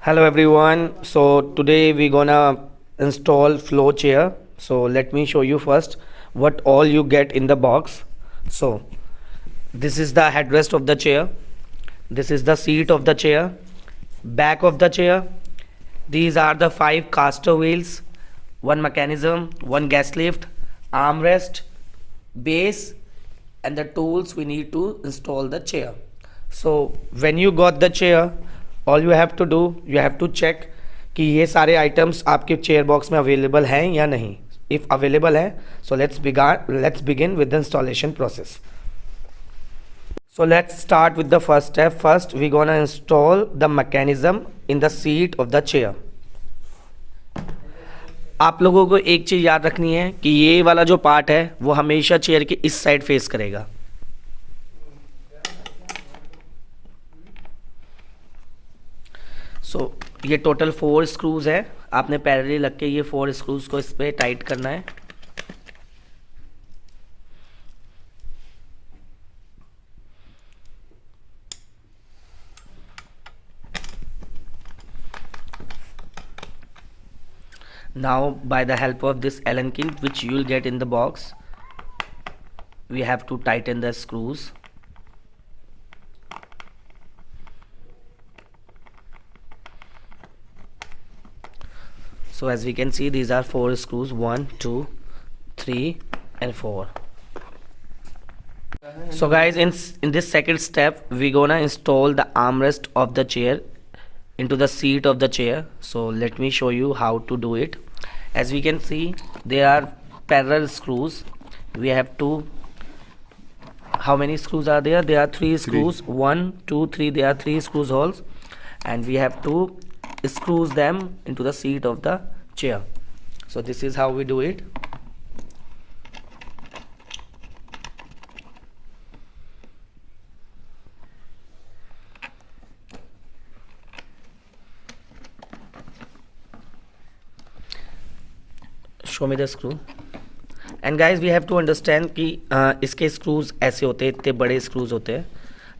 Hello everyone. So today we're gonna install flow chair. So let me show you first what all you get in the box. So this is the headrest of the chair. This is the seat of the chair. Back of the chair. These are the 5 caster wheels, one mechanism, one gas lift, armrest, base, and the tools we need to install the chair. So when you got the chair, all you have to do, you have to check कि ये सारे items आपके chair box में available हैं या नहीं. If available है, so let's begin with the installation process. So let's start with the first step. First we're gonna install the mechanism in the seat of the chair. आप लोगों को एक चीज़ याद रखनी है कि ये वाला जो पार्ट है वो हमेशा चेयर के इस साइड फेस करेगा. सो ये टोटल 4 स्क्रूज है. आपने पैरेलली लग के ये 4 स्क्रूज को इस पर टाइट करना है. Now by the help of this Allen key which you will get in the box, we have to tighten the screws. So as we can see, these are 4 screws, 1, 2, 3 and 4. So guys, in this second step we're gonna install the armrest of the chair into the seat of the chair. So let me show you how to do it. As we can see, there are parallel screws. We have to, how many screws are there? There are 3 screws. 1, 2, 3. There are 3 screws holes, and we have to screws them into the seat of the chair. So this is how we do it. Show me the screw. And guys we have to understand कि इसके screws ऐसे होते हैं, इतने बड़े screws होते हैं.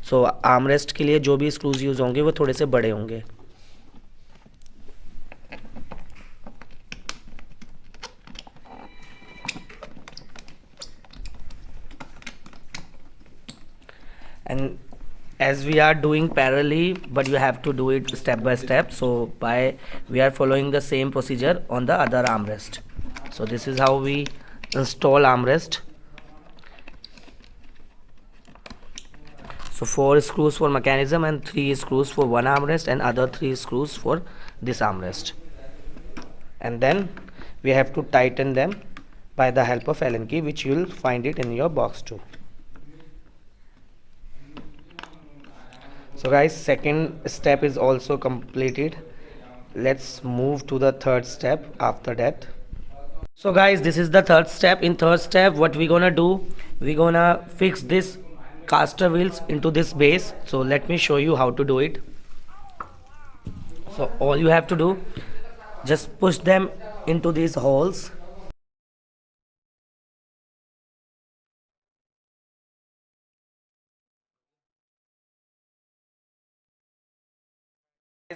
सो armrest के लिए जो भी स्क्रूज यूज़ होंगे वो थोड़े से बड़े होंगे. And as we are doing parallelly, but you have to do it step by step. So we are following the same procedure on the other armrest. So this is how we install armrest. So 4 screws for mechanism and 3 screws for one armrest and other 3 screws for this armrest. And then we have to tighten them by the help of Allen key, which you will find it in your box too. So guys, second step is also completed. Let's move to the third step after that. So guys, this is the third step. In third step, what we're gonna do, we're gonna fix this caster wheels into this base. So let me show you how to do it. So all you have to do, just push them into these holes.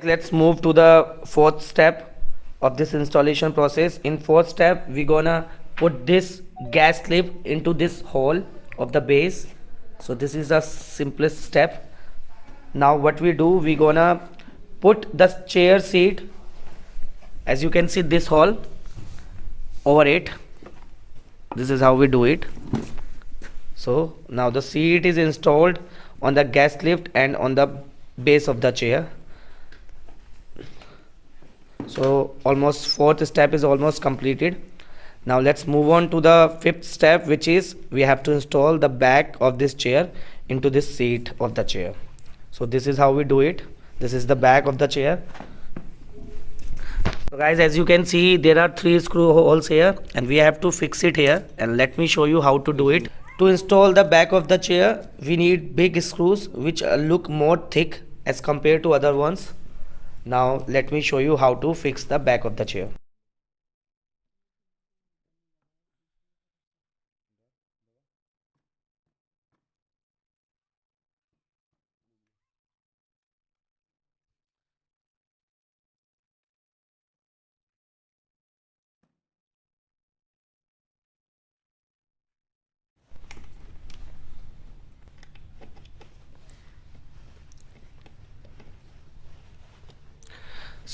Let's move to the fourth step of this installation process. In fourth step, we're gonna put this gas clip into this hole of the base. So this is the simplest step. Now what we do, we're gonna put the chair seat, as you can see, this hole over it. This is how we do it. So now the seat is installed on the gas lift and on the base of the chair. So almost fourth step is almost completed. Now let's move on to the fifth step, which is we have to install the back of this chair into this seat of the chair. So this is how we do it. This is the back of the chair. So guys, as you can see, there are 3 screw holes here and we have to fix it here, and let me show you how to do it. To install the back of the chair, we need big screws which look more thick as compared to other ones. Now let me show you how to fix the back of the chair.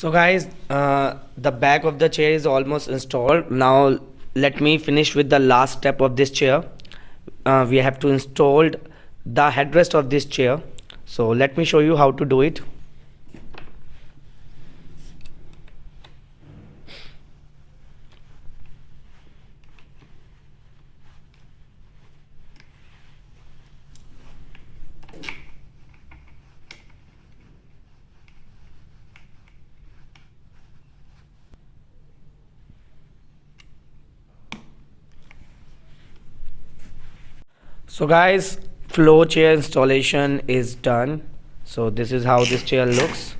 So guys, the back of the chair is almost installed. Now let me finish with the last step of this chair. We have to install the headrest of this chair. So let me show you how to do it. So guys, flow chair installation is done. So this is how this chair looks.